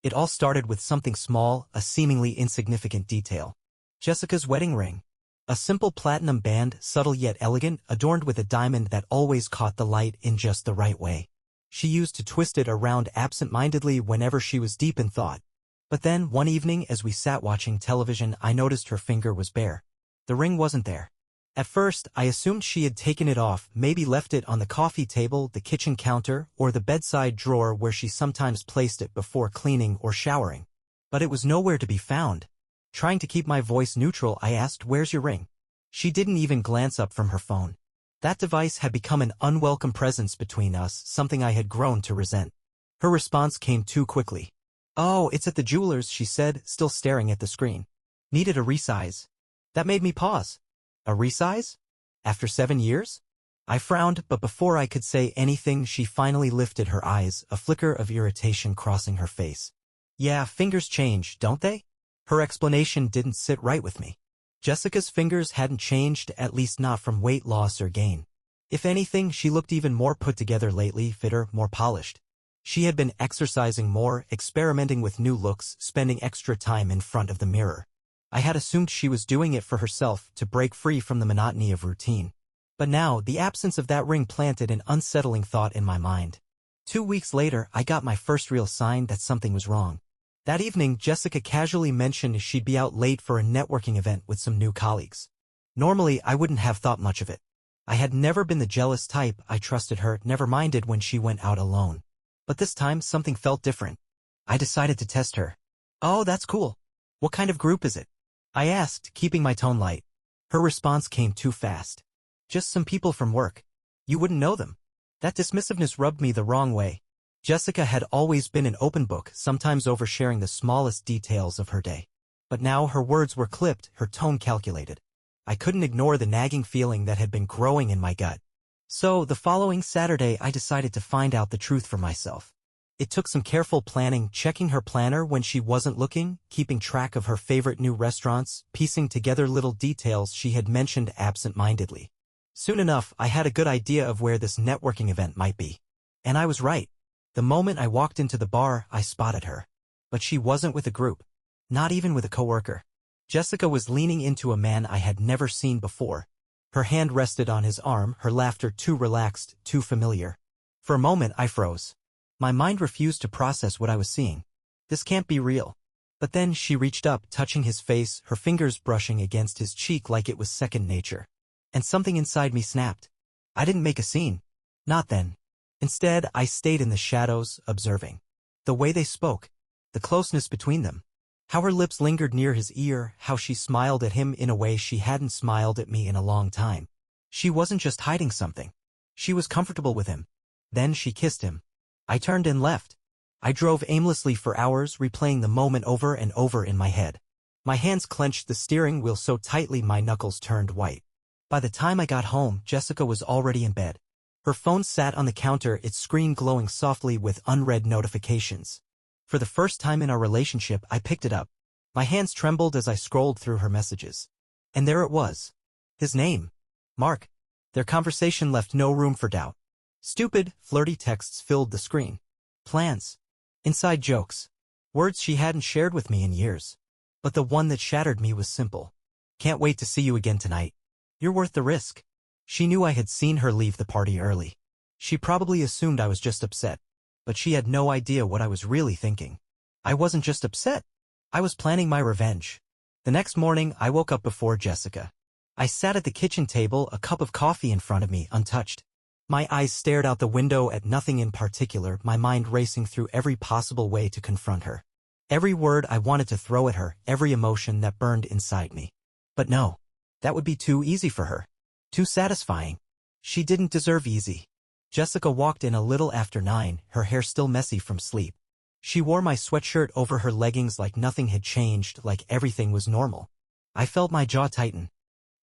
It all started with something small, a seemingly insignificant detail. Jessica's wedding ring. A simple platinum band, subtle yet elegant, adorned with a diamond that always caught the light in just the right way. She used to twist it around absent-mindedly whenever she was deep in thought. But then, one evening as we sat watching television, I noticed her finger was bare. The ring wasn't there. At first, I assumed she had taken it off, maybe left it on the coffee table, the kitchen counter, or the bedside drawer where she sometimes placed it before cleaning or showering. But it was nowhere to be found. Trying to keep my voice neutral, I asked, "Where's your ring?" She didn't even glance up from her phone. That device had become an unwelcome presence between us, something I had grown to resent. Her response came too quickly. "Oh, it's at the jeweler's," she said, still staring at the screen. "Needed a resize." That made me pause. A resize? After 7 years? I frowned, but before I could say anything, she finally lifted her eyes, a flicker of irritation crossing her face. "Yeah, fingers change, don't they?" Her explanation didn't sit right with me. Jessica's fingers hadn't changed, at least not from weight loss or gain. If anything, she looked even more put together lately, fitter, more polished. She had been exercising more, experimenting with new looks, spending extra time in front of the mirror. I had assumed she was doing it for herself, to break free from the monotony of routine. But now, the absence of that ring planted an unsettling thought in my mind. 2 weeks later, I got my first real sign that something was wrong. That evening, Jessica casually mentioned she'd be out late for a networking event with some new colleagues. Normally, I wouldn't have thought much of it. I had never been the jealous type. I trusted her, never minded when she went out alone. But this time, something felt different. I decided to test her. "Oh, that's cool. What kind of group is it?" I asked, keeping my tone light. Her response came too fast. "Just some people from work. You wouldn't know them." That dismissiveness rubbed me the wrong way. Jessica had always been an open book, sometimes oversharing the smallest details of her day. But now her words were clipped, her tone calculated. I couldn't ignore the nagging feeling that had been growing in my gut. So, the following Saturday, I decided to find out the truth for myself. It took some careful planning, checking her planner when she wasn't looking, keeping track of her favorite new restaurants, piecing together little details she had mentioned absent-mindedly. Soon enough, I had a good idea of where this networking event might be. And I was right. The moment I walked into the bar, I spotted her. But she wasn't with a group. Not even with a coworker. Jessica was leaning into a man I had never seen before. Her hand rested on his arm, her laughter too relaxed, too familiar. For a moment, I froze. My mind refused to process what I was seeing. This can't be real. But then she reached up, touching his face, her fingers brushing against his cheek like it was second nature. And something inside me snapped. I didn't make a scene. Not then. Instead, I stayed in the shadows, observing. The way they spoke. The closeness between them. How her lips lingered near his ear, how she smiled at him in a way she hadn't smiled at me in a long time. She wasn't just hiding something. She was comfortable with him. Then she kissed him. I turned and left. I drove aimlessly for hours, replaying the moment over and over in my head. My hands clenched the steering wheel so tightly my knuckles turned white. By the time I got home, Jessica was already in bed. Her phone sat on the counter, its screen glowing softly with unread notifications. For the first time in our relationship, I picked it up. My hands trembled as I scrolled through her messages. And there it was. His name. Mark. Their conversation left no room for doubt. Stupid, flirty texts filled the screen. Plans. Inside jokes. Words she hadn't shared with me in years. But the one that shattered me was simple. "Can't wait to see you again tonight. You're worth the risk." She knew I had seen her leave the party early. She probably assumed I was just upset. But she had no idea what I was really thinking. I wasn't just upset. I was planning my revenge. The next morning, I woke up before Jessica. I sat at the kitchen table, a cup of coffee in front of me, untouched. My eyes stared out the window at nothing in particular, my mind racing through every possible way to confront her. Every word I wanted to throw at her, every emotion that burned inside me. But no. That would be too easy for her. Too satisfying. She didn't deserve easy. Jessica walked in a little after 9, her hair still messy from sleep. She wore my sweatshirt over her leggings like nothing had changed, like everything was normal. I felt my jaw tighten.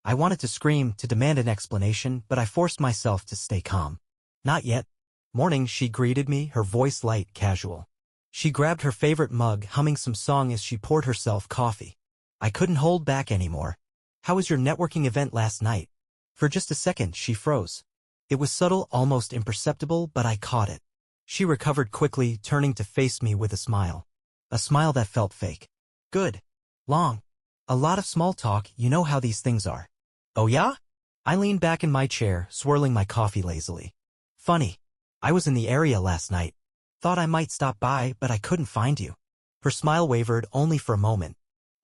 I wanted to scream, to demand an explanation, but I forced myself to stay calm. "Not yet." Morning, she greeted me, her voice light, casual. She grabbed her favorite mug, humming some song as she poured herself coffee. I couldn't hold back anymore. "How was your networking event last night?" For just a second, she froze. It was subtle, almost imperceptible, but I caught it. She recovered quickly, turning to face me with a smile. A smile that felt fake. Good. Long. A lot of small talk, you know how these things are. Oh yeah? I leaned back in my chair, swirling my coffee lazily. Funny. I was in the area last night. Thought I might stop by, but I couldn't find you. Her smile wavered only for a moment.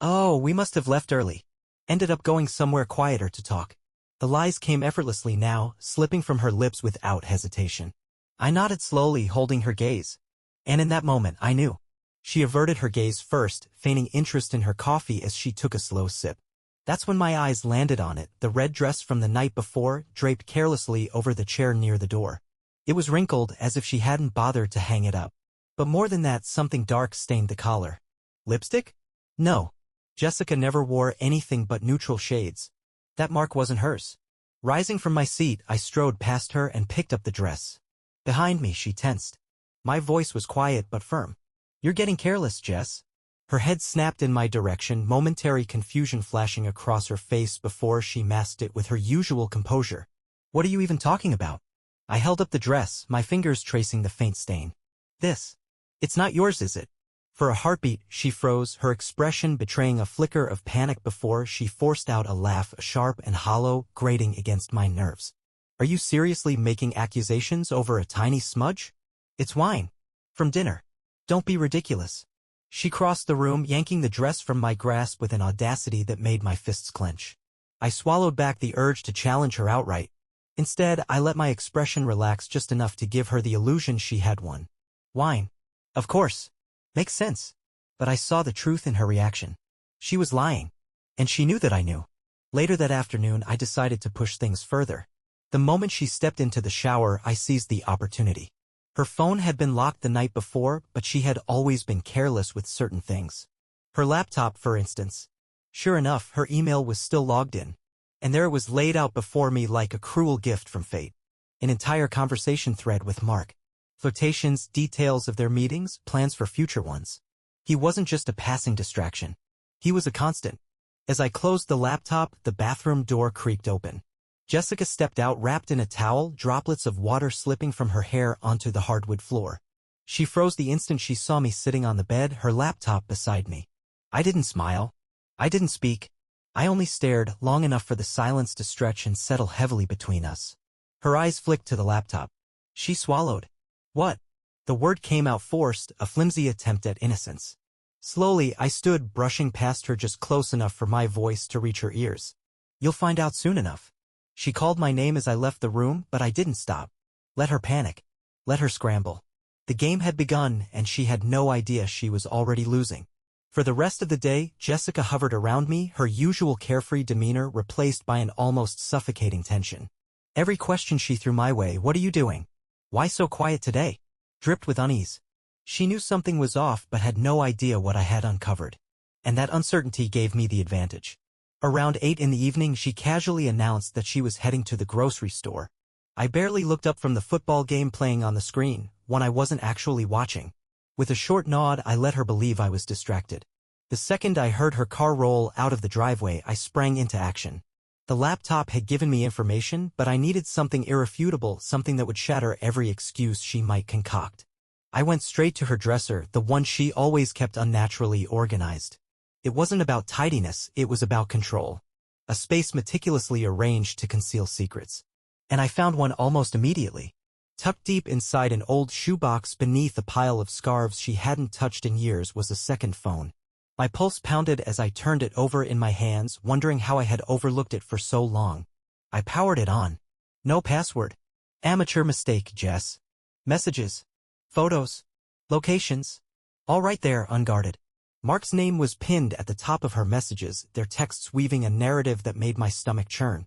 Oh, we must have left early. Ended up going somewhere quieter to talk. The lies came effortlessly now, slipping from her lips without hesitation. I nodded slowly, holding her gaze. And in that moment, I knew. She averted her gaze first, feigning interest in her coffee as she took a slow sip. That's when my eyes landed on it, the red dress from the night before, draped carelessly over the chair near the door. It was wrinkled as if she hadn't bothered to hang it up. But more than that, something dark stained the collar. Lipstick? No. Jessica never wore anything but neutral shades. That mark wasn't hers. Rising from my seat, I strode past her and picked up the dress. Behind me, she tensed. My voice was quiet but firm. You're getting careless, Jess. Her head snapped in my direction, momentary confusion flashing across her face before she masked it with her usual composure. What are you even talking about? I held up the dress, my fingers tracing the faint stain. This. It's not yours, is it? For a heartbeat, she froze, her expression betraying a flicker of panic before she forced out a laugh, sharp and hollow, grating against my nerves. Are you seriously making accusations over a tiny smudge? It's wine. From dinner. Don't be ridiculous. She crossed the room, yanking the dress from my grasp with an audacity that made my fists clench. I swallowed back the urge to challenge her outright. Instead, I let my expression relax just enough to give her the illusion she had won. Wine. Of course. Makes sense. But I saw the truth in her reaction. She was lying. And she knew that I knew. Later that afternoon, I decided to push things further. The moment she stepped into the shower, I seized the opportunity. Her phone had been locked the night before, but she had always been careless with certain things. Her laptop, for instance. Sure enough, her email was still logged in. And there it was laid out before me like a cruel gift from fate. An entire conversation thread with Mark. Flirtations, details of their meetings, plans for future ones. He wasn't just a passing distraction. He was a constant. As I closed the laptop, the bathroom door creaked open. Jessica stepped out wrapped in a towel, droplets of water slipping from her hair onto the hardwood floor. She froze the instant she saw me sitting on the bed, her laptop beside me. I didn't smile. I didn't speak. I only stared long enough for the silence to stretch and settle heavily between us. Her eyes flicked to the laptop. She swallowed. What? The word came out forced, a flimsy attempt at innocence. Slowly, I stood, brushing past her just close enough for my voice to reach her ears. You'll find out soon enough. She called my name as I left the room, but I didn't stop. Let her panic. Let her scramble. The game had begun, and she had no idea she was already losing. For the rest of the day, Jessica hovered around me, her usual carefree demeanor replaced by an almost suffocating tension. Every question she threw my way, "What are you doing? Why so quiet today?" dripped with unease. She knew something was off but had no idea what I had uncovered. And that uncertainty gave me the advantage. Around 8 in the evening, she casually announced that she was heading to the grocery store. I barely looked up from the football game playing on the screen, one I wasn't actually watching. With a short nod, I let her believe I was distracted. The second I heard her car roll out of the driveway, I sprang into action. The laptop had given me information, but I needed something irrefutable, something that would shatter every excuse she might concoct. I went straight to her dresser, the one she always kept unnaturally organized. It wasn't about tidiness, it was about control. A space meticulously arranged to conceal secrets. And I found one almost immediately. Tucked deep inside an old shoebox beneath a pile of scarves she hadn't touched in years was a second phone. My pulse pounded as I turned it over in my hands, wondering how I had overlooked it for so long. I powered it on. No password. Amateur mistake, Jess. Messages. Photos. Locations. All right there, unguarded. Mark's name was pinned at the top of her messages, their texts weaving a narrative that made my stomach churn.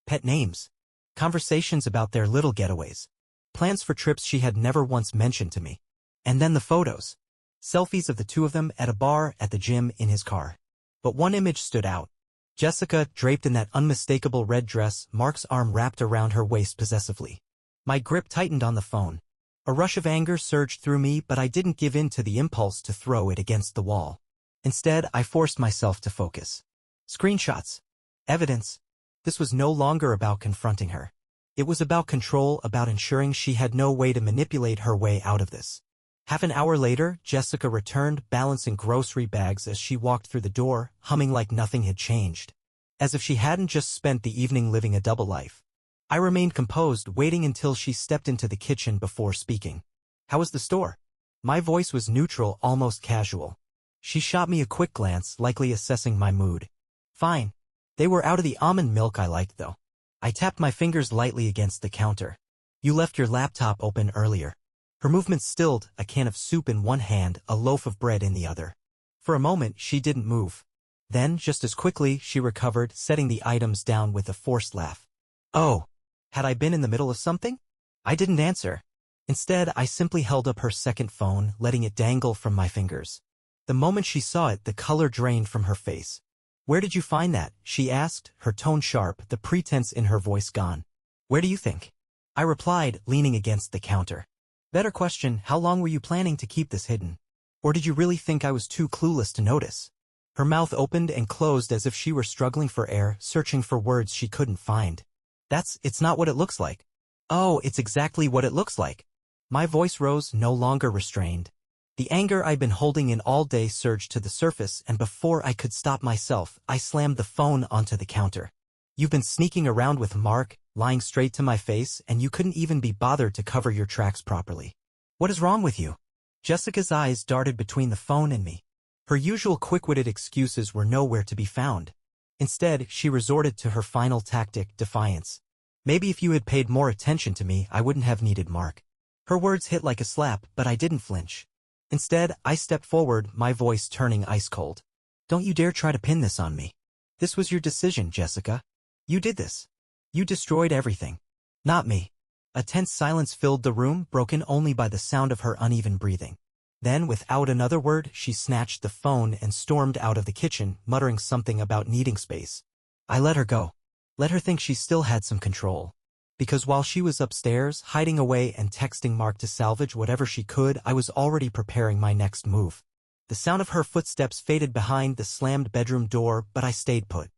Pet names. Conversations about their little getaways. Plans for trips she had never once mentioned to me. And then the photos. Selfies of the two of them at a bar, at the gym, in his car. But one image stood out. Jessica, draped in that unmistakable red dress, Mark's arm wrapped around her waist possessively. My grip tightened on the phone. A rush of anger surged through me, but I didn't give in to the impulse to throw it against the wall. Instead, I forced myself to focus. Screenshots. Evidence. This was no longer about confronting her. It was about control, about ensuring she had no way to manipulate her way out of this. Half an hour later, Jessica returned, balancing grocery bags as she walked through the door, humming like nothing had changed. As if she hadn't just spent the evening living a double life. I remained composed, waiting until she stepped into the kitchen before speaking. How was the store? My voice was neutral, almost casual. She shot me a quick glance, likely assessing my mood. Fine. They were out of the almond milk I liked, though. I tapped my fingers lightly against the counter. You left your laptop open earlier. Her movements stilled, a can of soup in one hand, a loaf of bread in the other. For a moment, she didn't move. Then, just as quickly, she recovered, setting the items down with a forced laugh. Oh, had I been in the middle of something? I didn't answer. Instead, I simply held up her second phone, letting it dangle from my fingers. The moment she saw it, the color drained from her face. Where did you find that? She asked, her tone sharp, the pretense in her voice gone. Where do you think? I replied, leaning against the counter. Better question, how long were you planning to keep this hidden? Or did you really think I was too clueless to notice? Her mouth opened and closed as if she were struggling for air, searching for words she couldn't find. It's not what it looks like. Oh, it's exactly what it looks like. My voice rose, no longer restrained. The anger I'd been holding in all day surged to the surface, and before I could stop myself, I slammed the phone onto the counter. You've been sneaking around with Mark, lying straight to my face, and you couldn't even be bothered to cover your tracks properly. What is wrong with you? Jessica's eyes darted between the phone and me. Her usual quick-witted excuses were nowhere to be found. Instead, she resorted to her final tactic, defiance. Maybe if you had paid more attention to me, I wouldn't have needed Mark. Her words hit like a slap, but I didn't flinch. Instead, I stepped forward, my voice turning ice-cold. Don't you dare try to pin this on me. This was your decision, Jessica. You did this. You destroyed everything. Not me. A tense silence filled the room, broken only by the sound of her uneven breathing. Then, without another word, she snatched the phone and stormed out of the kitchen, muttering something about needing space. I let her go. Let her think she still had some control. Because while she was upstairs, hiding away and texting Mark to salvage whatever she could, I was already preparing my next move. The sound of her footsteps faded behind the slammed bedroom door, but I stayed put.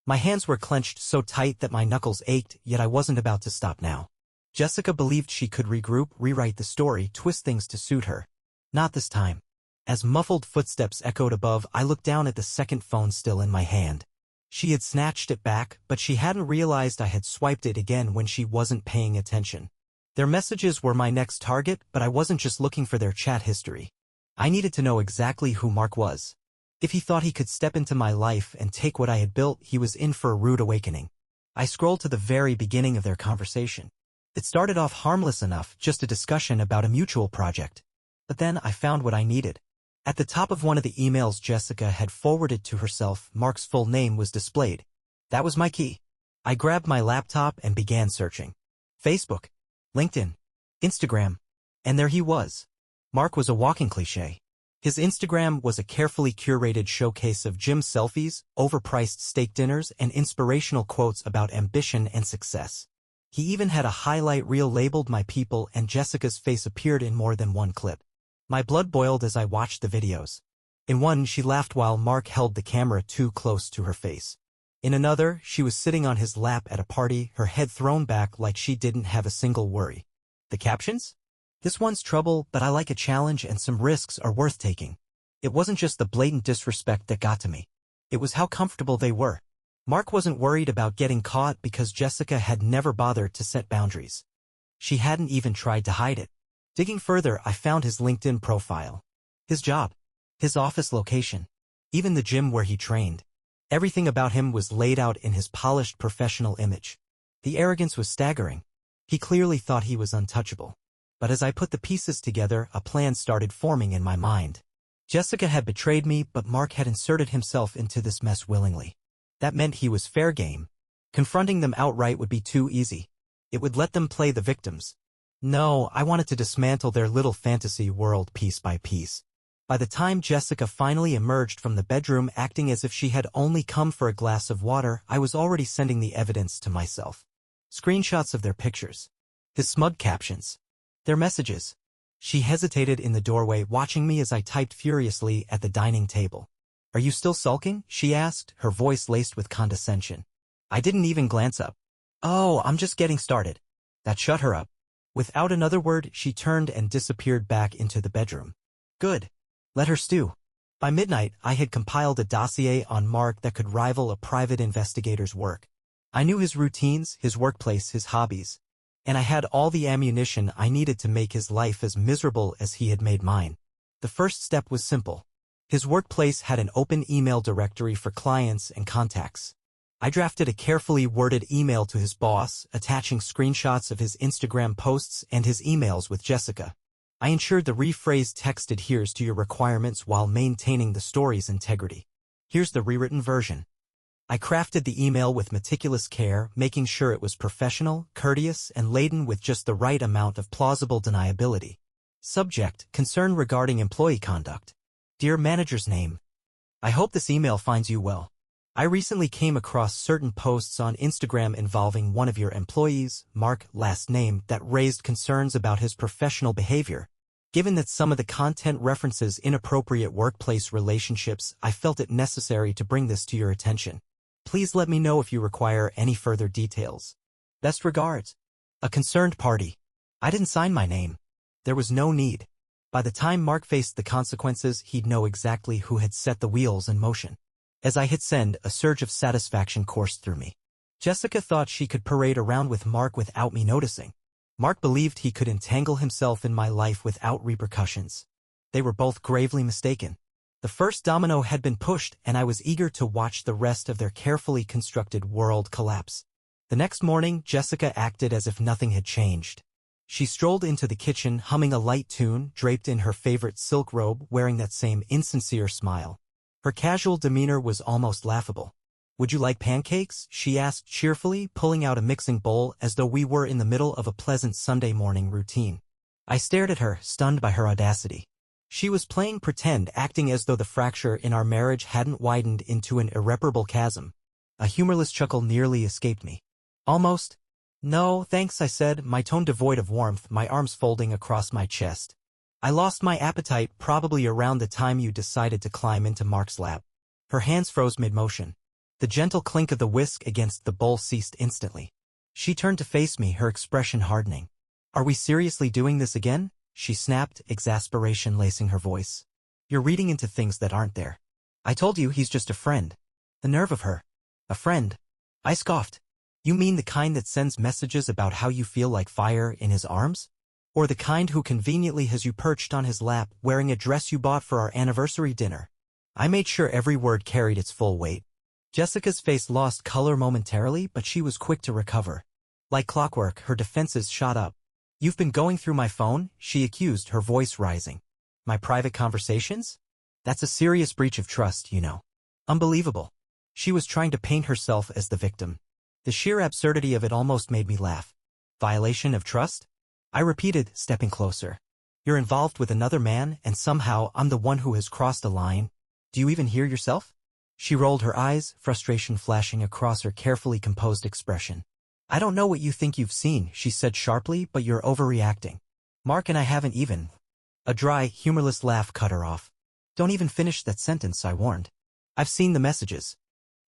My hands were clenched so tight that my knuckles ached, yet I wasn't about to stop now. Jessica believed she could regroup, rewrite the story, twist things to suit her. Not this time. As muffled footsteps echoed above, I looked down at the second phone still in my hand. She had snatched it back, but she hadn't realized I had swiped it again when she wasn't paying attention. Their messages were my next target, but I wasn't just looking for their chat history. I needed to know exactly who Mark was. If he thought he could step into my life and take what I had built, he was in for a rude awakening. I scrolled to the very beginning of their conversation. It started off harmless enough, just a discussion about a mutual project. But then I found what I needed. At the top of one of the emails Jessica had forwarded to herself, Mark's full name was displayed. That was my key. I grabbed my laptop and began searching. Facebook, LinkedIn, Instagram, and there he was. Mark was a walking cliché. His Instagram was a carefully curated showcase of gym selfies, overpriced steak dinners, and inspirational quotes about ambition and success. He even had a highlight reel labeled My People, and Jessica's face appeared in more than one clip. My blood boiled as I watched the videos. In one, she laughed while Mark held the camera too close to her face. In another, she was sitting on his lap at a party, her head thrown back like she didn't have a single worry. The captions? This one's trouble, but I like a challenge and some risks are worth taking. It wasn't just the blatant disrespect that got to me. It was how comfortable they were. Mark wasn't worried about getting caught because Jessica had never bothered to set boundaries. She hadn't even tried to hide it. Digging further, I found his LinkedIn profile. His job. His office location. Even the gym where he trained. Everything about him was laid out in his polished professional image. The arrogance was staggering. He clearly thought he was untouchable. But as I put the pieces together, a plan started forming in my mind. Jessica had betrayed me, but Mark had inserted himself into this mess willingly. That meant he was fair game. Confronting them outright would be too easy. It would let them play the victims. No, I wanted to dismantle their little fantasy world piece by piece. By the time Jessica finally emerged from the bedroom acting as if she had only come for a glass of water, I was already sending the evidence to myself. Screenshots of their pictures. His smug captions. Their messages. She hesitated in the doorway, watching me as I typed furiously at the dining table. Are you still sulking? She asked, her voice laced with condescension. I didn't even glance up. Oh, I'm just getting started. That shut her up. Without another word, she turned and disappeared back into the bedroom. Good. Let her stew. By midnight, I had compiled a dossier on Mark that could rival a private investigator's work. I knew his routines, his workplace, his hobbies, and I had all the ammunition I needed to make his life as miserable as he had made mine. The first step was simple. His workplace had an open email directory for clients and contacts. I drafted a carefully worded email to his boss, attaching screenshots of his Instagram posts and his emails with Jessica. I ensured the rephrased text adheres to your requirements while maintaining the story's integrity. Here's the rewritten version. I crafted the email with meticulous care, making sure it was professional, courteous, and laden with just the right amount of plausible deniability. Subject: concern regarding employee conduct. Dear manager's name. I hope this email finds you well. I recently came across certain posts on Instagram involving one of your employees, Mark, last name, that raised concerns about his professional behavior. Given that some of the content references inappropriate workplace relationships, I felt it necessary to bring this to your attention. Please let me know if you require any further details. Best regards. A concerned party. I didn't sign my name. There was no need. By the time Mark faced the consequences, he'd know exactly who had set the wheels in motion. As I hit send, a surge of satisfaction coursed through me. Jessica thought she could parade around with Mark without me noticing. Mark believed he could entangle himself in my life without repercussions. They were both gravely mistaken. The first domino had been pushed, and I was eager to watch the rest of their carefully constructed world collapse. The next morning, Jessica acted as if nothing had changed. She strolled into the kitchen, humming a light tune, draped in her favorite silk robe, wearing that same insincere smile. Her casual demeanor was almost laughable. Would you like pancakes? She asked cheerfully, pulling out a mixing bowl as though we were in the middle of a pleasant Sunday morning routine. I stared at her, stunned by her audacity. She was playing pretend, acting as though the fracture in our marriage hadn't widened into an irreparable chasm. A humorless chuckle nearly escaped me. Almost. No, thanks, I said, my tone devoid of warmth, my arms folding across my chest. I lost my appetite probably around the time you decided to climb into Mark's lap. Her hands froze mid-motion. The gentle clink of the whisk against the bowl ceased instantly. She turned to face me, her expression hardening. Are we seriously doing this again? She snapped, exasperation lacing her voice. You're reading into things that aren't there. I told you he's just a friend. The nerve of her. A friend. I scoffed. You mean the kind that sends messages about how you feel like fire in his arms? Or the kind who conveniently has you perched on his lap, wearing a dress you bought for our anniversary dinner? I made sure every word carried its full weight. Jessica's face lost color momentarily, but she was quick to recover. Like clockwork, her defenses shot up. You've been going through my phone, she accused, her voice rising. My private conversations? That's a serious breach of trust, you know. Unbelievable. She was trying to paint herself as the victim. The sheer absurdity of it almost made me laugh. Violation of trust? I repeated, stepping closer. You're involved with another man, and somehow I'm the one who has crossed a line. Do you even hear yourself? She rolled her eyes, frustration flashing across her carefully composed expression. I don't know what you think you've seen, she said sharply, but you're overreacting. Mark and I haven't even. A dry, humorless laugh cut her off. Don't even finish that sentence, I warned. I've seen the messages.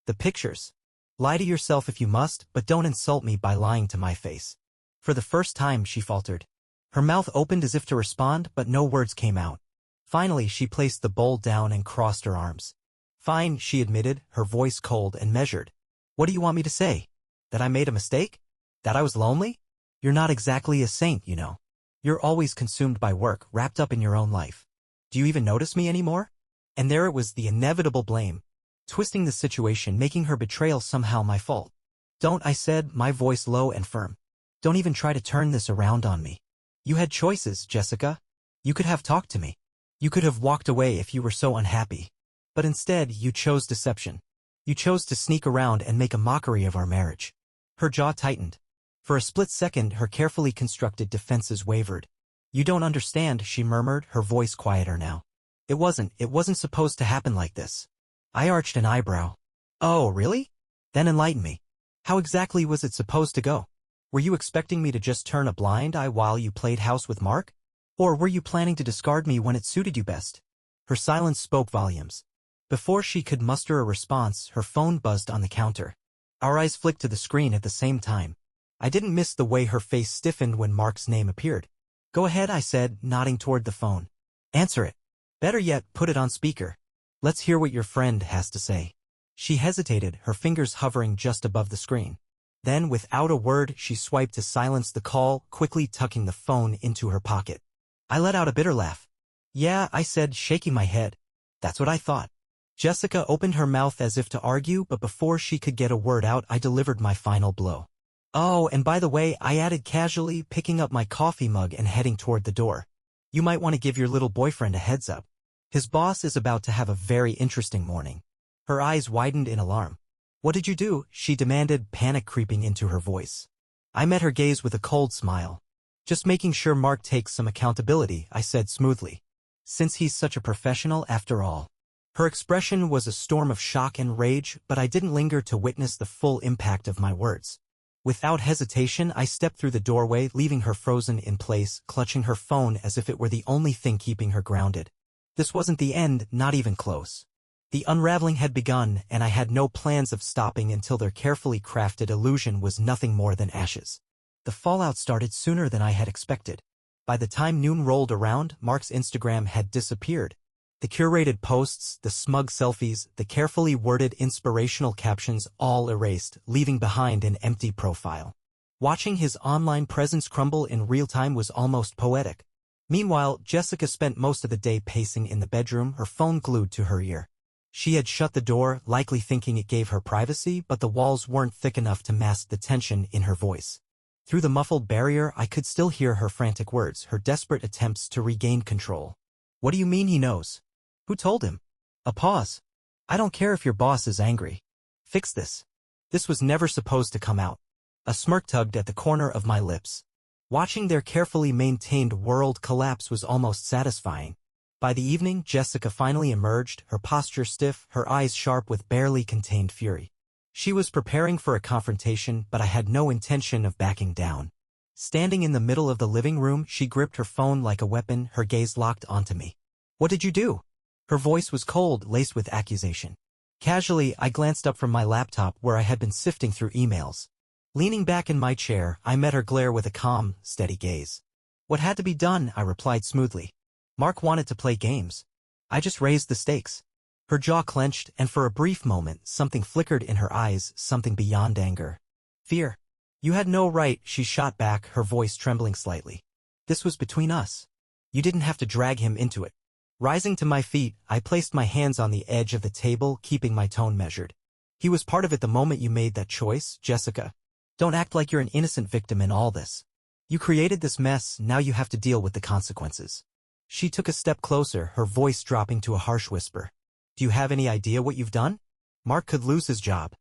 The pictures. Lie to yourself if you must, but don't insult me by lying to my face. For the first time, she faltered. Her mouth opened as if to respond, but no words came out. Finally, she placed the bowl down and crossed her arms. Fine, she admitted, her voice cold and measured. What do you want me to say? That I made a mistake? That I was lonely? You're not exactly a saint, you know. You're always consumed by work, wrapped up in your own life. Do you even notice me anymore? And there it was, the inevitable blame. Twisting the situation, making her betrayal somehow my fault. Don't, I said, my voice low and firm. Don't even try to turn this around on me. You had choices, Jessica. You could have talked to me. You could have walked away if you were so unhappy. But instead, you chose deception. You chose to sneak around and make a mockery of our marriage. Her jaw tightened. For a split second, her carefully constructed defenses wavered. You don't understand, she murmured, her voice quieter now. It wasn't supposed to happen like this. I arched an eyebrow. Oh, really? Then enlighten me. How exactly was it supposed to go? Were you expecting me to just turn a blind eye while you played house with Mark? Or were you planning to discard me when it suited you best? Her silence spoke volumes. Before she could muster a response, her phone buzzed on the counter. Our eyes flicked to the screen at the same time. I didn't miss the way her face stiffened when Mark's name appeared. Go ahead, I said, nodding toward the phone. Answer it. Better yet, put it on speaker. Let's hear what your friend has to say. She hesitated, her fingers hovering just above the screen. Then, without a word, she swiped to silence the call, quickly tucking the phone into her pocket. I let out a bitter laugh. Yeah, I said, shaking my head. That's what I thought. Jessica opened her mouth as if to argue, but before she could get a word out, I delivered my final blow. Oh, and by the way, I added casually, picking up my coffee mug and heading toward the door. You might want to give your little boyfriend a heads up. His boss is about to have a very interesting morning. Her eyes widened in alarm. What did you do? She demanded, panic creeping into her voice. I met her gaze with a cold smile. Just making sure Mark takes some accountability, I said smoothly. Since he's such a professional after all. Her expression was a storm of shock and rage, but I didn't linger to witness the full impact of my words. Without hesitation, I stepped through the doorway, leaving her frozen in place, clutching her phone as if it were the only thing keeping her grounded. This wasn't the end, not even close. The unraveling had begun, and I had no plans of stopping until their carefully crafted illusion was nothing more than ashes. The fallout started sooner than I had expected. By the time noon rolled around, Mark's Instagram had disappeared. The curated posts, the smug selfies, the carefully worded inspirational captions all erased, leaving behind an empty profile. Watching his online presence crumble in real time was almost poetic. Meanwhile, Jessica spent most of the day pacing in the bedroom, her phone glued to her ear. She had shut the door, likely thinking it gave her privacy, but the walls weren't thick enough to mask the tension in her voice. Through the muffled barrier, I could still hear her frantic words, her desperate attempts to regain control. What do you mean he knows? Who told him? A pause. I don't care if your boss is angry. Fix this. This was never supposed to come out. A smirk tugged at the corner of my lips. Watching their carefully maintained world collapse was almost satisfying. By the evening, Jessica finally emerged, her posture stiff, her eyes sharp with barely contained fury. She was preparing for a confrontation, but I had no intention of backing down. Standing in the middle of the living room, she gripped her phone like a weapon, her gaze locked onto me. What did you do? Her voice was cold, laced with accusation. Casually, I glanced up from my laptop where I had been sifting through emails. Leaning back in my chair, I met her glare with a calm, steady gaze. What had to be done, I replied smoothly. Mark wanted to play games. I just raised the stakes. Her jaw clenched, and for a brief moment, something flickered in her eyes, something beyond anger. Fear. You had no right, she shot back, her voice trembling slightly. This was between us. You didn't have to drag him into it. Rising to my feet, I placed my hands on the edge of the table, keeping my tone measured. He was part of it the moment you made that choice, Jessica. Don't act like you're an innocent victim in all this. You created this mess, now you have to deal with the consequences. She took a step closer, her voice dropping to a harsh whisper. Do you have any idea what you've done? Mark could lose his job.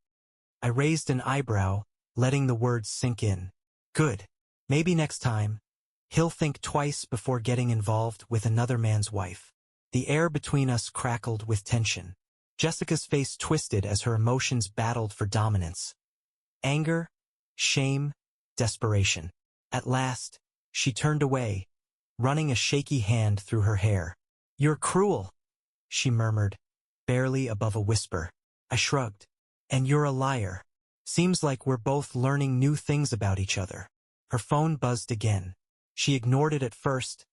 I raised an eyebrow, letting the words sink in. Good. Maybe next time. He'll think twice before getting involved with another man's wife. The air between us crackled with tension. Jessica's face twisted as her emotions battled for dominance. Anger, shame, desperation. At last, she turned away, running a shaky hand through her hair. You're cruel, she murmured, barely above a whisper. I shrugged. And you're a liar. Seems like we're both learning new things about each other. Her phone buzzed again. She ignored it at first,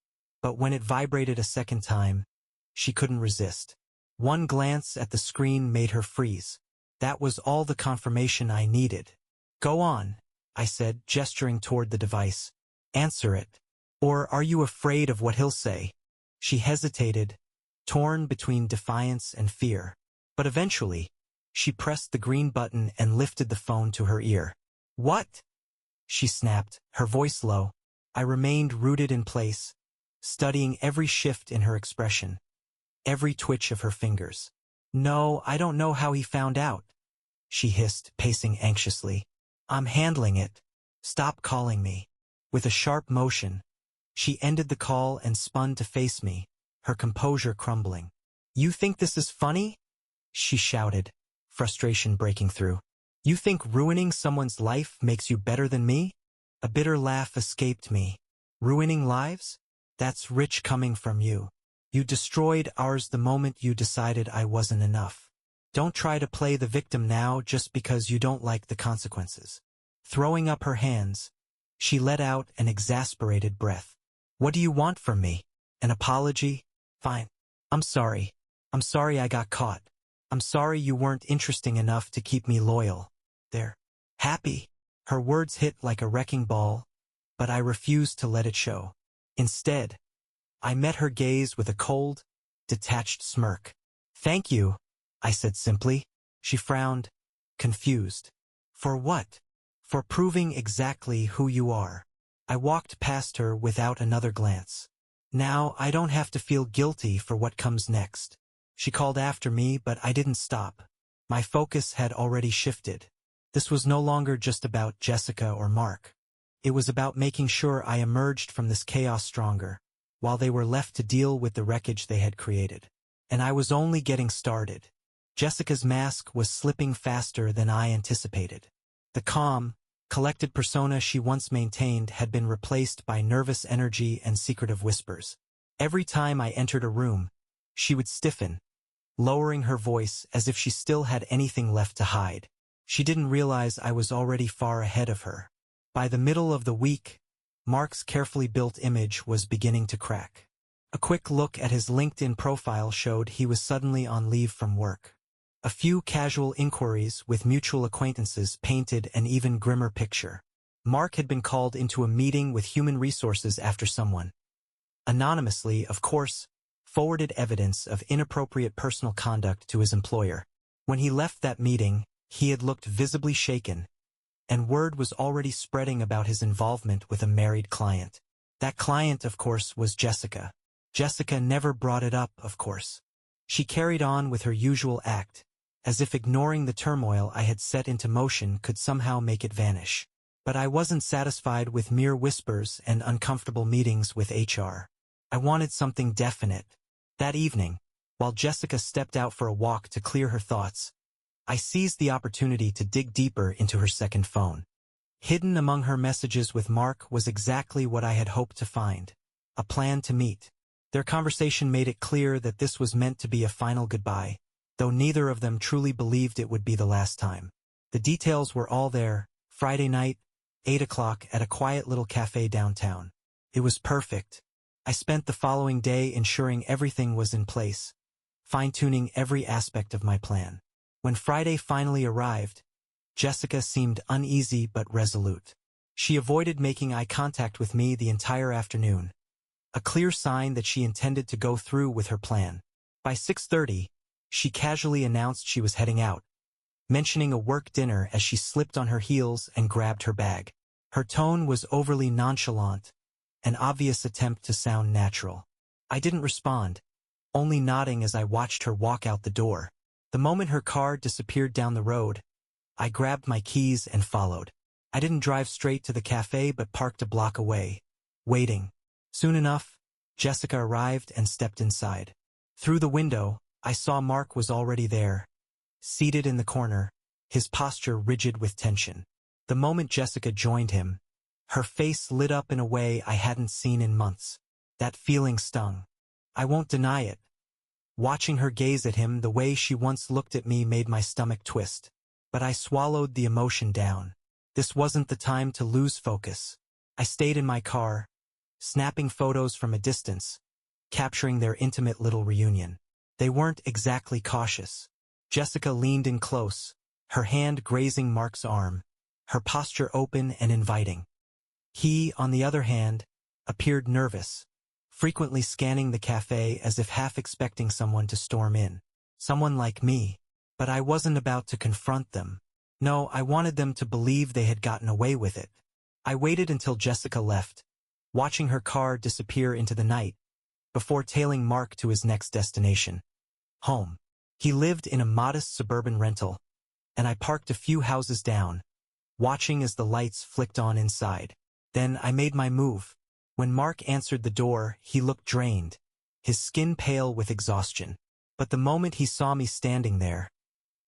but when it vibrated a second time, she couldn't resist. One glance at the screen made her freeze. That was all the confirmation I needed. Go on, I said, gesturing toward the device. Answer it. Or are you afraid of what he'll say? She hesitated, torn between defiance and fear. But eventually, she pressed the green button and lifted the phone to her ear. What? She snapped, her voice low. I remained rooted in place, studying every shift in her expression, every twitch of her fingers. No, I don't know how he found out, she hissed, pacing anxiously. I'm handling it. Stop calling me. With a sharp motion, she ended the call and spun to face me, her composure crumbling. You think this is funny? She shouted, frustration breaking through. You think ruining someone's life makes you better than me? A bitter laugh escaped me. Ruining lives? That's rich coming from you. You destroyed ours the moment you decided I wasn't enough. Don't try to play the victim now just because you don't like the consequences. Throwing up her hands, she let out an exasperated breath. What do you want from me? An apology? Fine. I'm sorry. I'm sorry I got caught. I'm sorry you weren't interesting enough to keep me loyal. There. Happy. Her words hit like a wrecking ball, but I refused to let it show. Instead, I met her gaze with a cold, detached smirk. Thank you, I said simply. She frowned, confused. For what? For proving exactly who you are. I walked past her without another glance. Now I don't have to feel guilty for what comes next. She called after me, but I didn't stop. My focus had already shifted. This was no longer just about Jessica or Mark. It was about making sure I emerged from this chaos stronger, while they were left to deal with the wreckage they had created. And I was only getting started. Jessica's mask was slipping faster than I anticipated. The calm, collected persona she once maintained had been replaced by nervous energy and secretive whispers. Every time I entered a room, she would stiffen, lowering her voice as if she still had anything left to hide. She didn't realize I was already far ahead of her. By the middle of the week, Mark's carefully built image was beginning to crack. A quick look at his LinkedIn profile showed he was suddenly on leave from work. A few casual inquiries with mutual acquaintances painted an even grimmer picture. Mark had been called into a meeting with human resources after someone, anonymously, of course, forwarded evidence of inappropriate personal conduct to his employer. When he left that meeting, he had looked visibly shaken, and word was already spreading about his involvement with a married client. That client, of course, was Jessica. Jessica never brought it up, of course. She carried on with her usual act, as if ignoring the turmoil I had set into motion could somehow make it vanish. But I wasn't satisfied with mere whispers and uncomfortable meetings with HR. I wanted something definite. That evening, while Jessica stepped out for a walk to clear her thoughts, I seized the opportunity to dig deeper into her second phone. Hidden among her messages with Mark was exactly what I had hoped to find: a plan to meet. Their conversation made it clear that this was meant to be a final goodbye, though neither of them truly believed it would be the last time. The details were all there: Friday night, 8 o'clock at a quiet little cafe downtown. It was perfect. I spent the following day ensuring everything was in place, fine-tuning every aspect of my plan. When Friday finally arrived, Jessica seemed uneasy but resolute. She avoided making eye contact with me the entire afternoon, a clear sign that she intended to go through with her plan. By 6:30, she casually announced she was heading out, mentioning a work dinner as she slipped on her heels and grabbed her bag. Her tone was overly nonchalant, an obvious attempt to sound natural. I didn't respond, only nodding as I watched her walk out the door. The moment her car disappeared down the road, I grabbed my keys and followed. I didn't drive straight to the cafe but parked a block away, waiting. Soon enough, Jessica arrived and stepped inside. Through the window, I saw Mark was already there, seated in the corner, his posture rigid with tension. The moment Jessica joined him, her face lit up in a way I hadn't seen in months. That feeling stung. I won't deny it. Watching her gaze at him the way she once looked at me made my stomach twist. But I swallowed the emotion down. This wasn't the time to lose focus. I stayed in my car, snapping photos from a distance, capturing their intimate little reunion. They weren't exactly cautious. Jessica leaned in close, her hand grazing Mark's arm, her posture open and inviting. He, on the other hand, appeared nervous, frequently scanning the cafe as if half expecting someone to storm in. Someone like me. But I wasn't about to confront them. No, I wanted them to believe they had gotten away with it. I waited until Jessica left, watching her car disappear into the night, before tailing Mark to his next destination. Home. He lived in a modest suburban rental, and I parked a few houses down, watching as the lights flicked on inside. Then I made my move. When Mark answered the door, he looked drained, his skin pale with exhaustion. But the moment he saw me standing there,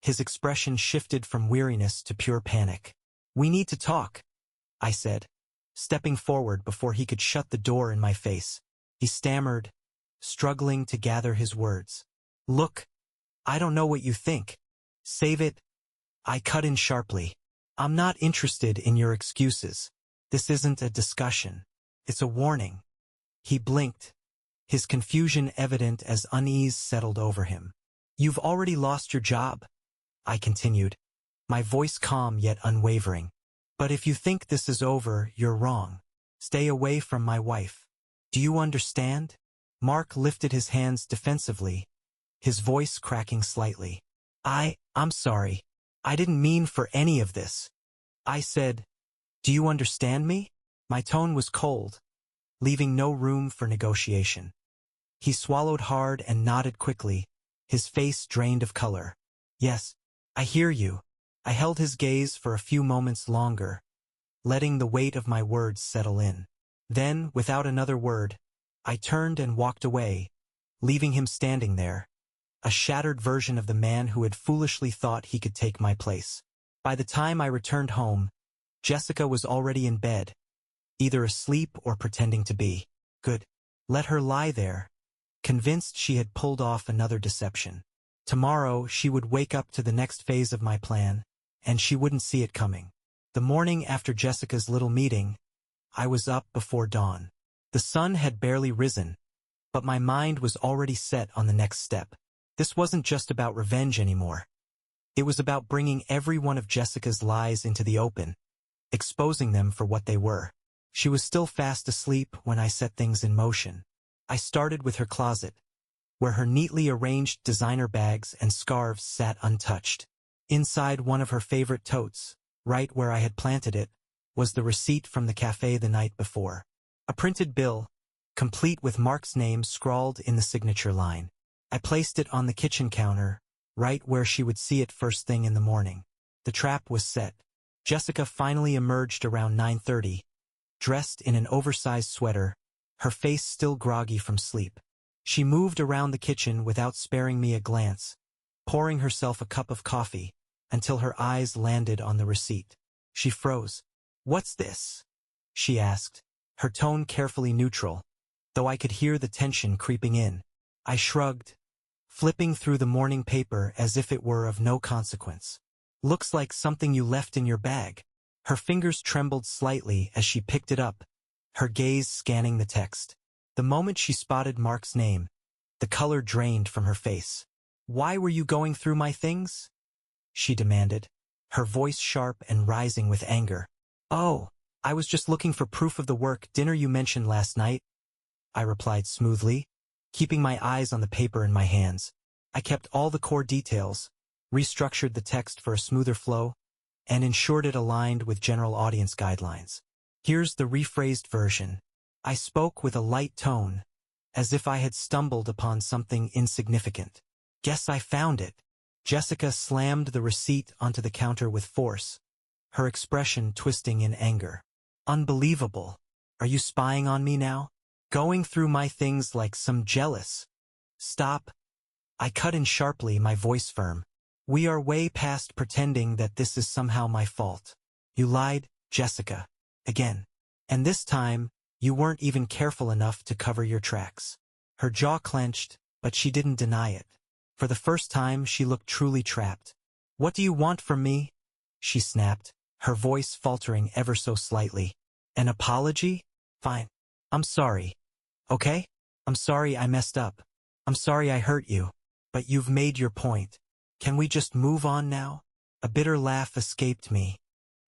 his expression shifted from weariness to pure panic. "We need to talk," I said, stepping forward before he could shut the door in my face. He stammered, struggling to gather his words. "Look, I don't know what you think. Save it." I cut in sharply. I'm not interested in your excuses. This isn't a discussion. It's a warning. He blinked, his confusion evident as unease settled over him. You've already lost your job, I continued, my voice calm yet unwavering. But if you think this is over, you're wrong. Stay away from my wife. Do you understand? Mark lifted his hands defensively, his voice cracking slightly. I'm sorry. I didn't mean for any of this. I said, do you understand me? My tone was cold, leaving no room for negotiation. He swallowed hard and nodded quickly, his face drained of color. Yes, I hear you. I held his gaze for a few moments longer, letting the weight of my words settle in. Then, without another word, I turned and walked away, leaving him standing there, a shattered version of the man who had foolishly thought he could take my place. By the time I returned home, Jessica was already in bed, either asleep or pretending to be. Good. Let her lie there, convinced she had pulled off another deception. Tomorrow she would wake up to the next phase of my plan, and she wouldn't see it coming. The morning after Jessica's little meeting, I was up before dawn. The sun had barely risen, but my mind was already set on the next step. This wasn't just about revenge anymore. It was about bringing every one of Jessica's lies into the open, exposing them for what they were. She was still fast asleep when I set things in motion. I started with her closet, where her neatly arranged designer bags and scarves sat untouched. Inside one of her favorite totes, right where I had planted it, was the receipt from the cafe the night before. A printed bill, complete with Mark's name scrawled in the signature line. I placed it on the kitchen counter, right where she would see it first thing in the morning. The trap was set. Jessica finally emerged around 9:30, dressed in an oversized sweater, her face still groggy from sleep. She moved around the kitchen without sparing me a glance, pouring herself a cup of coffee, until her eyes landed on the receipt. She froze. "What's this?" she asked, her tone carefully neutral, though I could hear the tension creeping in. I shrugged, flipping through the morning paper as if it were of no consequence. "Looks like something you left in your bag." Her fingers trembled slightly as she picked it up, her gaze scanning the text. The moment she spotted Mark's name, the color drained from her face. "Why were you going through my things?" she demanded, her voice sharp and rising with anger. "Oh, I was just looking for proof of the work dinner you mentioned last night," I replied smoothly, keeping my eyes on the paper in my hands. I kept all the core details, restructured the text for a smoother flow, and ensured it aligned with general audience guidelines. Here's the rephrased version. I spoke with a light tone, as if I had stumbled upon something insignificant. "Guess I found it." Jessica slammed the receipt onto the counter with force, her expression twisting in anger. "Unbelievable. Are you spying on me now? Going through my things like some jealous?" "Stop." I cut in sharply, my voice firm. "We are way past pretending that this is somehow my fault. You lied, Jessica. Again. And this time, you weren't even careful enough to cover your tracks." Her jaw clenched, but she didn't deny it. For the first time, she looked truly trapped. "What do you want from me?" she snapped, her voice faltering ever so slightly. "An apology? Fine. I'm sorry. Okay? I'm sorry I messed up. I'm sorry I hurt you. But you've made your point. Can we just move on now?" A bitter laugh escaped me.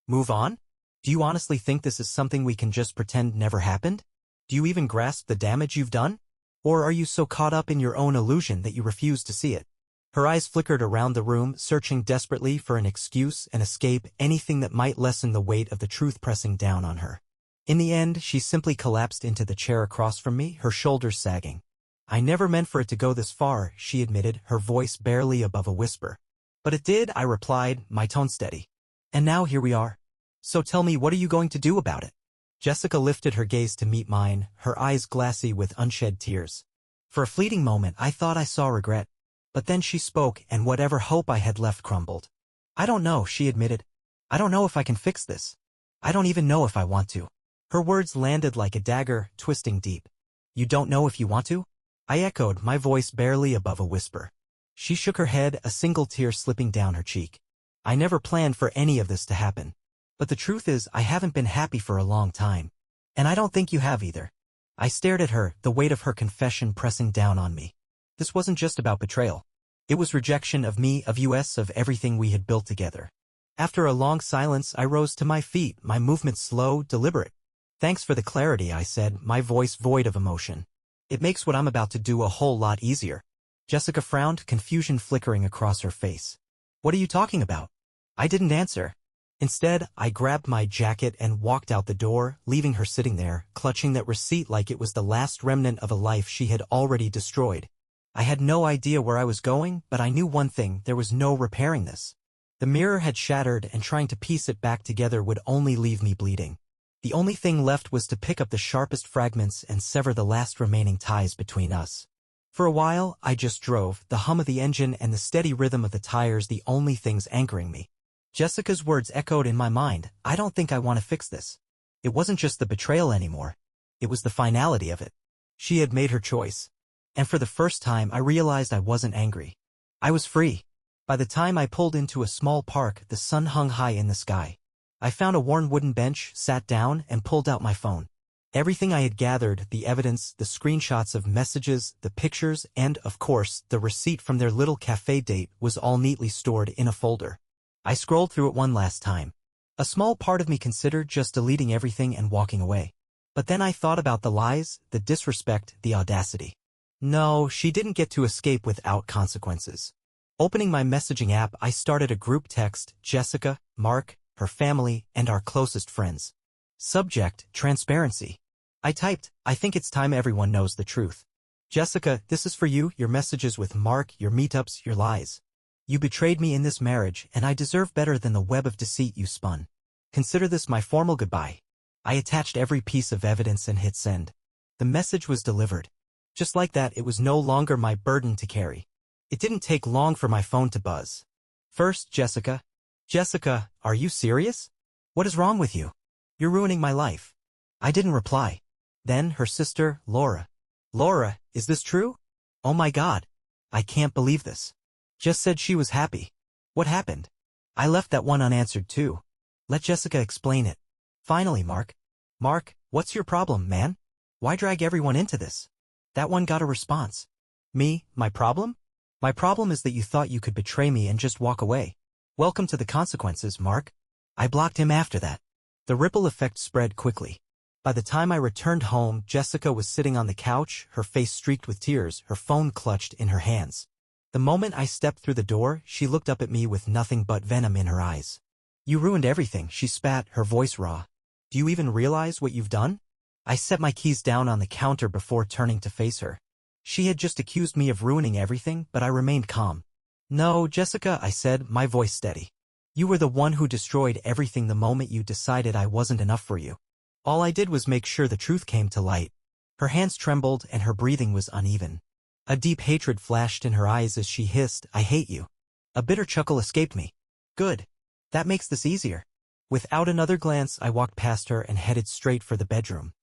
"Move on? Do you honestly think this is something we can just pretend never happened? Do you even grasp the damage you've done? Or are you so caught up in your own illusion that you refuse to see it?" Her eyes flickered around the room, searching desperately for an excuse and escape, anything that might lessen the weight of the truth pressing down on her. In the end, she simply collapsed into the chair across from me, her shoulders sagging. "I never meant for it to go this far," she admitted, her voice barely above a whisper. "But it did," I replied, my tone steady. "And now here we are. So tell me, what are you going to do about it?" Jessica lifted her gaze to meet mine, her eyes glassy with unshed tears. For a fleeting moment, I thought I saw regret. But then she spoke, and whatever hope I had left crumbled. "I don't know," she admitted. "I don't know if I can fix this. I don't even know if I want to." Her words landed like a dagger, twisting deep. "You don't know if you want to?" I echoed, my voice barely above a whisper. She shook her head, a single tear slipping down her cheek. "I never planned for any of this to happen. But the truth is, I haven't been happy for a long time. And I don't think you have either. I stared at her, the weight of her confession pressing down on me. This wasn't just about betrayal. It was rejection of me, of us, of everything we had built together. After a long silence, I rose to my feet, my movements slow, deliberate. Thanks for the clarity, I said, my voice void of emotion. It makes what I'm about to do a whole lot easier. Jessica frowned, confusion flickering across her face. What are you talking about? I didn't answer. Instead, I grabbed my jacket and walked out the door, leaving her sitting there, clutching that receipt like it was the last remnant of a life she had already destroyed. I had no idea where I was going, but I knew one thing, there was no repairing this. The mirror had shattered, and trying to piece it back together would only leave me bleeding. The only thing left was to pick up the sharpest fragments and sever the last remaining ties between us. For a while, I just drove, the hum of the engine and the steady rhythm of the tires the only things anchoring me. Jessica's words echoed in my mind, I don't think I want to fix this. It wasn't just the betrayal anymore. It was the finality of it. She had made her choice. And for the first time, I realized I wasn't angry. I was free. By the time I pulled into a small park, the sun hung high in the sky. I found a worn wooden bench, sat down, and pulled out my phone. Everything I had gathered, the evidence, the screenshots of messages, the pictures, and, of course, the receipt from their little cafe date was all neatly stored in a folder. I scrolled through it one last time. A small part of me considered just deleting everything and walking away. But then I thought about the lies, the disrespect, the audacity. No, she didn't get to escape without consequences. Opening my messaging app, I started a group text, Jessica, Mark, her family, and our closest friends. Subject, transparency. I typed, I think it's time everyone knows the truth. Jessica, this is for you, your messages with Mark, your meetups, your lies. You betrayed me in this marriage, and I deserve better than the web of deceit you spun. Consider this my formal goodbye. I attached every piece of evidence and hit send. The message was delivered. Just like that, it was no longer my burden to carry. It didn't take long for my phone to buzz. First, Jessica. Jessica, are you serious? What is wrong with you? You're ruining my life. I didn't reply. Then her sister, Laura. Laura, is this true? Oh my God. I can't believe this. Just said she was happy. What happened? I left that one unanswered too. Let Jessica explain it. Finally, Mark. Mark, what's your problem, man? Why drag everyone into this? That one got a response. Me, my problem? My problem is that you thought you could betray me and just walk away. Welcome to the consequences, Mark. I blocked him after that. The ripple effect spread quickly. By the time I returned home, Jessica was sitting on the couch, her face streaked with tears, her phone clutched in her hands. The moment I stepped through the door, she looked up at me with nothing but venom in her eyes. You ruined everything, she spat, her voice raw. Do you even realize what you've done? I set my keys down on the counter before turning to face her. She had just accused me of ruining everything, but I remained calm. No, Jessica, I said, my voice steady. You were the one who destroyed everything the moment you decided I wasn't enough for you. All I did was make sure the truth came to light. Her hands trembled and her breathing was uneven. A deep hatred flashed in her eyes as she hissed, I hate you. A bitter chuckle escaped me. Good. That makes this easier. Without another glance, I walked past her and headed straight for the bedroom.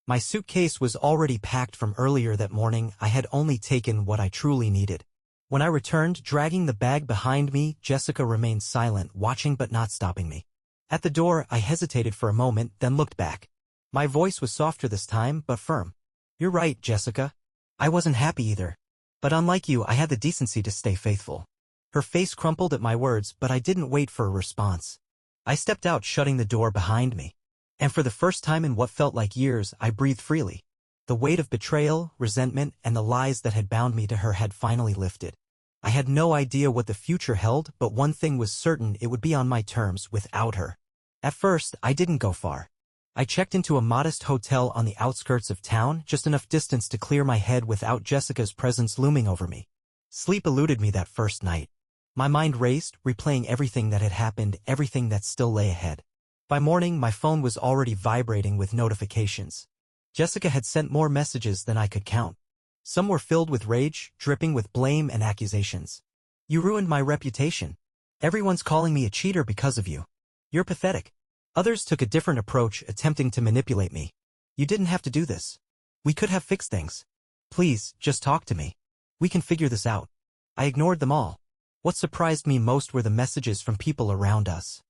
My suitcase was already packed from earlier that morning. I had only taken what I truly needed. When I returned, dragging the bag behind me, Jessica remained silent, watching but not stopping me. At the door, I hesitated for a moment, then looked back. My voice was softer this time, but firm. You're right, Jessica. I wasn't happy either. But unlike you, I had the decency to stay faithful. Her face crumpled at my words, but I didn't wait for a response. I stepped out, shutting the door behind me. And for the first time in what felt like years, I breathed freely. The weight of betrayal, resentment, and the lies that had bound me to her had finally lifted. I had no idea what the future held, but one thing was certain, it would be on my terms without her. At first, I didn't go far. I checked into a modest hotel on the outskirts of town, just enough distance to clear my head without Jessica's presence looming over me. Sleep eluded me that first night. My mind raced, replaying everything that had happened, everything that still lay ahead. By morning, my phone was already vibrating with notifications. Jessica had sent more messages than I could count. Some were filled with rage, dripping with blame and accusations. You ruined my reputation. Everyone's calling me a cheater because of you. You're pathetic. Others took a different approach, attempting to manipulate me. You didn't have to do this. We could have fixed things. Please, just talk to me. We can figure this out. I ignored them all. What surprised me most were the messages from people around us.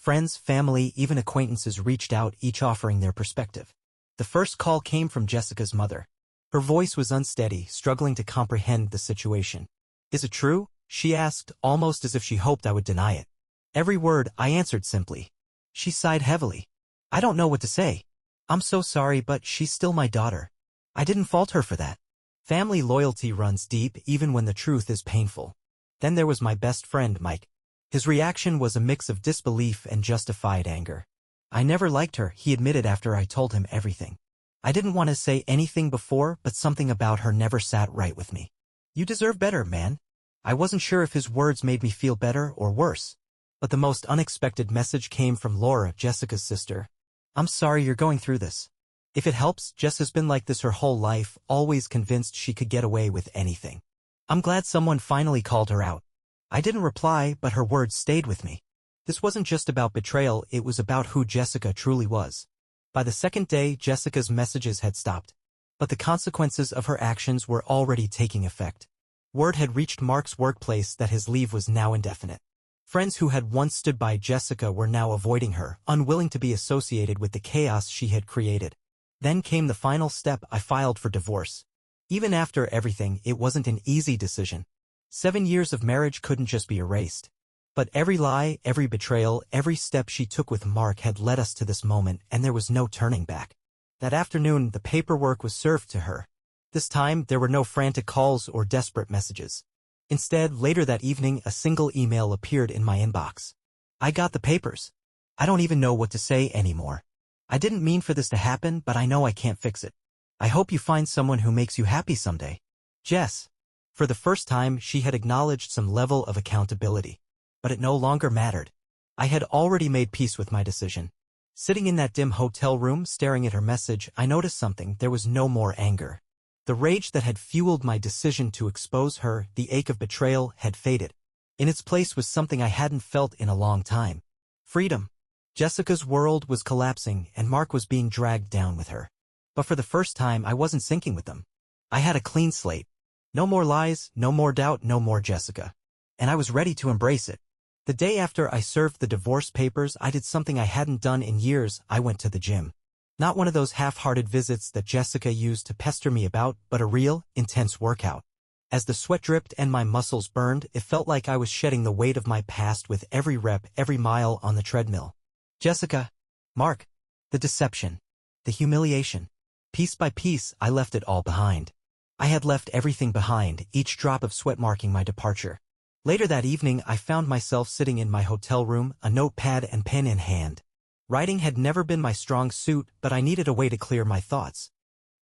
Friends, family, even acquaintances reached out, each offering their perspective. The first call came from Jessica's mother. Her voice was unsteady, struggling to comprehend the situation. "Is it true?" she asked, almost as if she hoped I would deny it. Every word, I answered simply. She sighed heavily. "I don't know what to say. I'm so sorry, but she's still my daughter. I didn't fault her for that." Family loyalty runs deep, even when the truth is painful. Then there was my best friend, Mike. His reaction was a mix of disbelief and justified anger. "I never liked her," he admitted after I told him everything. "I didn't want to say anything before, but something about her never sat right with me." "You deserve better, man." I wasn't sure if his words made me feel better or worse. But the most unexpected message came from Laura, Jessica's sister. "I'm sorry you're going through this. If it helps, Jess has been like this her whole life, always convinced she could get away with anything. I'm glad someone finally called her out." I didn't reply, but her words stayed with me. This wasn't just about betrayal, it was about who Jessica truly was. By the second day, Jessica's messages had stopped. But the consequences of her actions were already taking effect. Word had reached Mark's workplace that his leave was now indefinite. Friends who had once stood by Jessica were now avoiding her, unwilling to be associated with the chaos she had created. Then came the final step. I filed for divorce. Even after everything, it wasn't an easy decision. 7 years of marriage couldn't just be erased. But every lie, every betrayal, every step she took with Mark had led us to this moment, and there was no turning back. That afternoon, the paperwork was served to her. This time, there were no frantic calls or desperate messages. Instead, later that evening, a single email appeared in my inbox. "I got the papers. I don't even know what to say anymore. I didn't mean for this to happen, but I know I can't fix it. I hope you find someone who makes you happy someday. Jess." For the first time, she had acknowledged some level of accountability. But it no longer mattered. I had already made peace with my decision. Sitting in that dim hotel room, staring at her message, I noticed something. There was no more anger. The rage that had fueled my decision to expose her, the ache of betrayal, had faded. In its place was something I hadn't felt in a long time. Freedom. Jessica's world was collapsing, and Mark was being dragged down with her. But for the first time, I wasn't sinking with them. I had a clean slate. No more lies, no more doubt, no more Jessica. And I was ready to embrace it. The day after I served the divorce papers, I did something I hadn't done in years. I went to the gym. Not one of those half-hearted visits that Jessica used to pester me about, but a real, intense workout. As the sweat dripped and my muscles burned, it felt like I was shedding the weight of my past with every rep, every mile on the treadmill. Jessica, Mark, the deception, the humiliation. Piece by piece, I left it all behind. I had left everything behind, each drop of sweat marking my departure. Later that evening, I found myself sitting in my hotel room, a notepad and pen in hand. Writing had never been my strong suit, but I needed a way to clear my thoughts.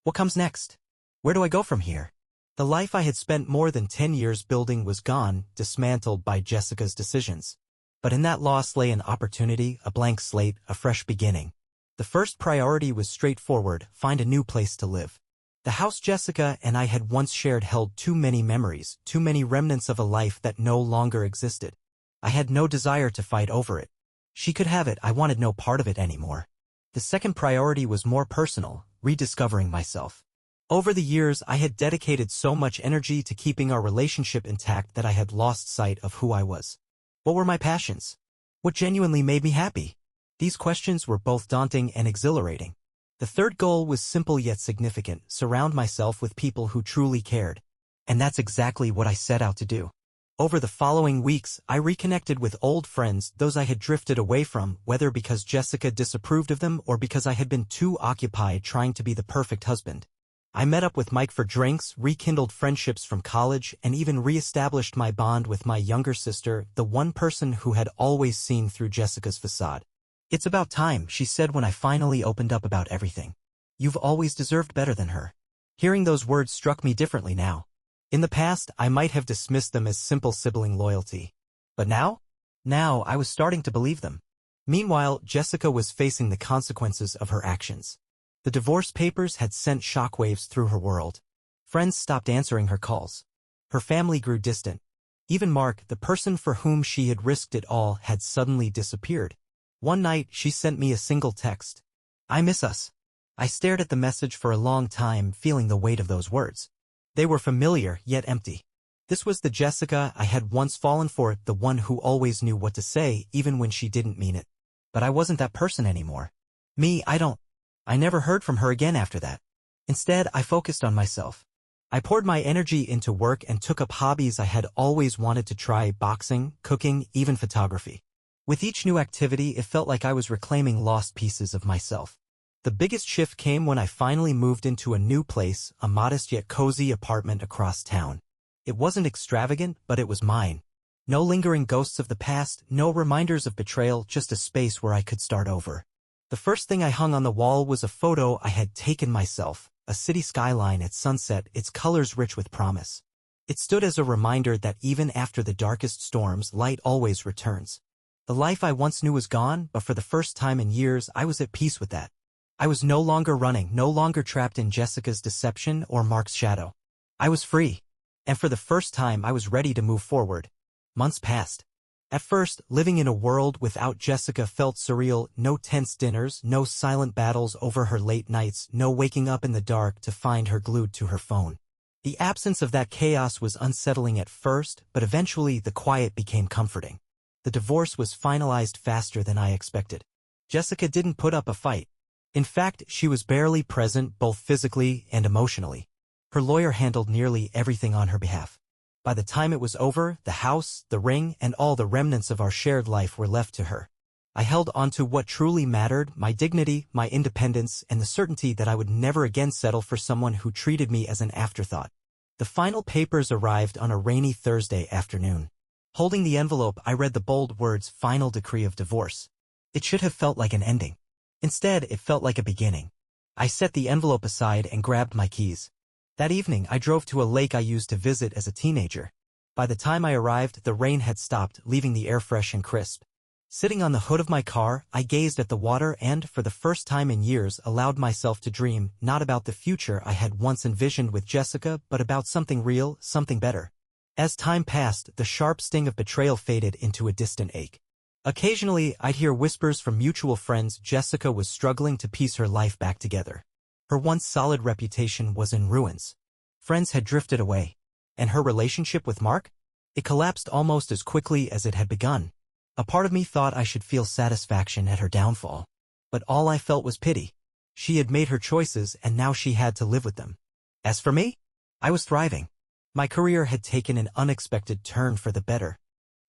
What comes next? Where do I go from here? The life I had spent more than 10 years building was gone, dismantled by Jessica's decisions. But in that loss lay an opportunity, a blank slate, a fresh beginning. The first priority was straightforward: find a new place to live. The house Jessica and I had once shared held too many memories, too many remnants of a life that no longer existed. I had no desire to fight over it. She could have it, I wanted no part of it anymore. The second priority was more personal: rediscovering myself. Over the years, I had dedicated so much energy to keeping our relationship intact that I had lost sight of who I was. What were my passions? What genuinely made me happy? These questions were both daunting and exhilarating. The third goal was simple yet significant: surround myself with people who truly cared. And that's exactly what I set out to do. Over the following weeks, I reconnected with old friends, those I had drifted away from, whether because Jessica disapproved of them or because I had been too occupied trying to be the perfect husband. I met up with Mike for drinks, rekindled friendships from college, and even re-established my bond with my younger sister, the one person who had always seen through Jessica's facade. "It's about time," she said when I finally opened up about everything. "You've always deserved better than her." Hearing those words struck me differently now. In the past, I might have dismissed them as simple sibling loyalty. But now? Now, I was starting to believe them. Meanwhile, Jessica was facing the consequences of her actions. The divorce papers had sent shockwaves through her world. Friends stopped answering her calls. Her family grew distant. Even Mark, the person for whom she had risked it all, had suddenly disappeared. One night, she sent me a single text. "I miss us." I stared at the message for a long time, feeling the weight of those words. They were familiar, yet empty. This was the Jessica I had once fallen for, the one who always knew what to say, even when she didn't mean it. But I wasn't that person anymore. I never heard from her again after that. Instead, I focused on myself. I poured my energy into work and took up hobbies I had always wanted to try: boxing, cooking, even photography. With each new activity, it felt like I was reclaiming lost pieces of myself. The biggest shift came when I finally moved into a new place, a modest yet cozy apartment across town. It wasn't extravagant, but it was mine. No lingering ghosts of the past, no reminders of betrayal, just a space where I could start over. The first thing I hung on the wall was a photo I had taken myself, a city skyline at sunset, its colors rich with promise. It stood as a reminder that even after the darkest storms, light always returns. The life I once knew was gone, but for the first time in years, I was at peace with that. I was no longer running, no longer trapped in Jessica's deception or Mark's shadow. I was free. And for the first time, I was ready to move forward. Months passed. At first, living in a world without Jessica felt surreal: no tense dinners, no silent battles over her late nights, no waking up in the dark to find her glued to her phone. The absence of that chaos was unsettling at first, but eventually the quiet became comforting. The divorce was finalized faster than I expected. Jessica didn't put up a fight. In fact, she was barely present, both physically and emotionally. Her lawyer handled nearly everything on her behalf. By the time it was over, the house, the ring, and all the remnants of our shared life were left to her. I held onto what truly mattered: my dignity, my independence, and the certainty that I would never again settle for someone who treated me as an afterthought. The final papers arrived on a rainy Thursday afternoon. Holding the envelope, I read the bold words, "Final Decree of Divorce." It should have felt like an ending. Instead, it felt like a beginning. I set the envelope aside and grabbed my keys. That evening, I drove to a lake I used to visit as a teenager. By the time I arrived, the rain had stopped, leaving the air fresh and crisp. Sitting on the hood of my car, I gazed at the water and, for the first time in years, allowed myself to dream, not about the future I had once envisioned with Jessica, but about something real, something better. As time passed, the sharp sting of betrayal faded into a distant ache. Occasionally, I'd hear whispers from mutual friends Jessica was struggling to piece her life back together. Her once solid reputation was in ruins. Friends had drifted away. And her relationship with Mark? It collapsed almost as quickly as it had begun. A part of me thought I should feel satisfaction at her downfall. But all I felt was pity. She had made her choices, and now she had to live with them. As for me, I was thriving. My career had taken an unexpected turn for the better.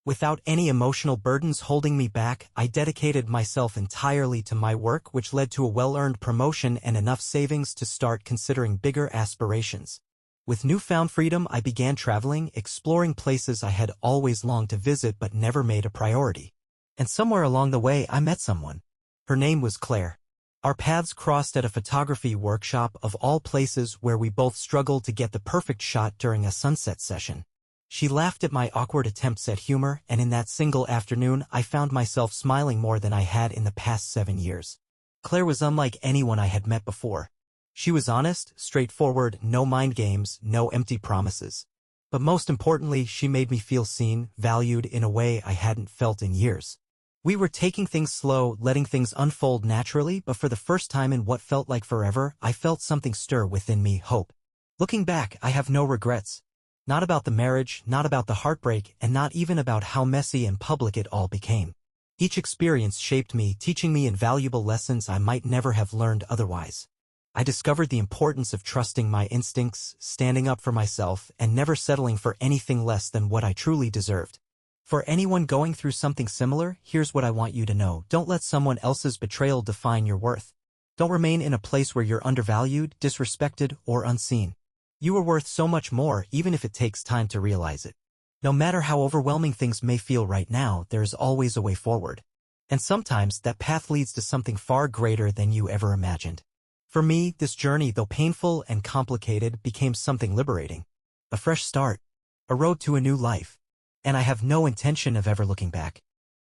Without any emotional burdens holding me back, I dedicated myself entirely to my work, which led to a well-earned promotion and enough savings to start considering bigger aspirations. With newfound freedom, I began traveling, exploring places I had always longed to visit but never made a priority. And somewhere along the way, I met someone. Her name was Claire. Our paths crossed at a photography workshop, of all places, where we both struggled to get the perfect shot during a sunset session. She laughed at my awkward attempts at humor, and in that single afternoon, I found myself smiling more than I had in the past 7 years. Claire was unlike anyone I had met before. She was honest, straightforward, no mind games, no empty promises. But most importantly, she made me feel seen, valued in a way I hadn't felt in years. We were taking things slow, letting things unfold naturally, but for the first time in what felt like forever, I felt something stir within me: hope. Looking back, I have no regrets. Not about the marriage, not about the heartbreak, and not even about how messy and public it all became. Each experience shaped me, teaching me invaluable lessons I might never have learned otherwise. I discovered the importance of trusting my instincts, standing up for myself, and never settling for anything less than what I truly deserved. For anyone going through something similar, here's what I want you to know: don't let someone else's betrayal define your worth. Don't remain in a place where you're undervalued, disrespected, or unseen. You are worth so much more, even if it takes time to realize it. No matter how overwhelming things may feel right now, there is always a way forward. And sometimes that path leads to something far greater than you ever imagined. For me, this journey, though painful and complicated, became something liberating. A fresh start. A road to a new life. And I have no intention of ever looking back.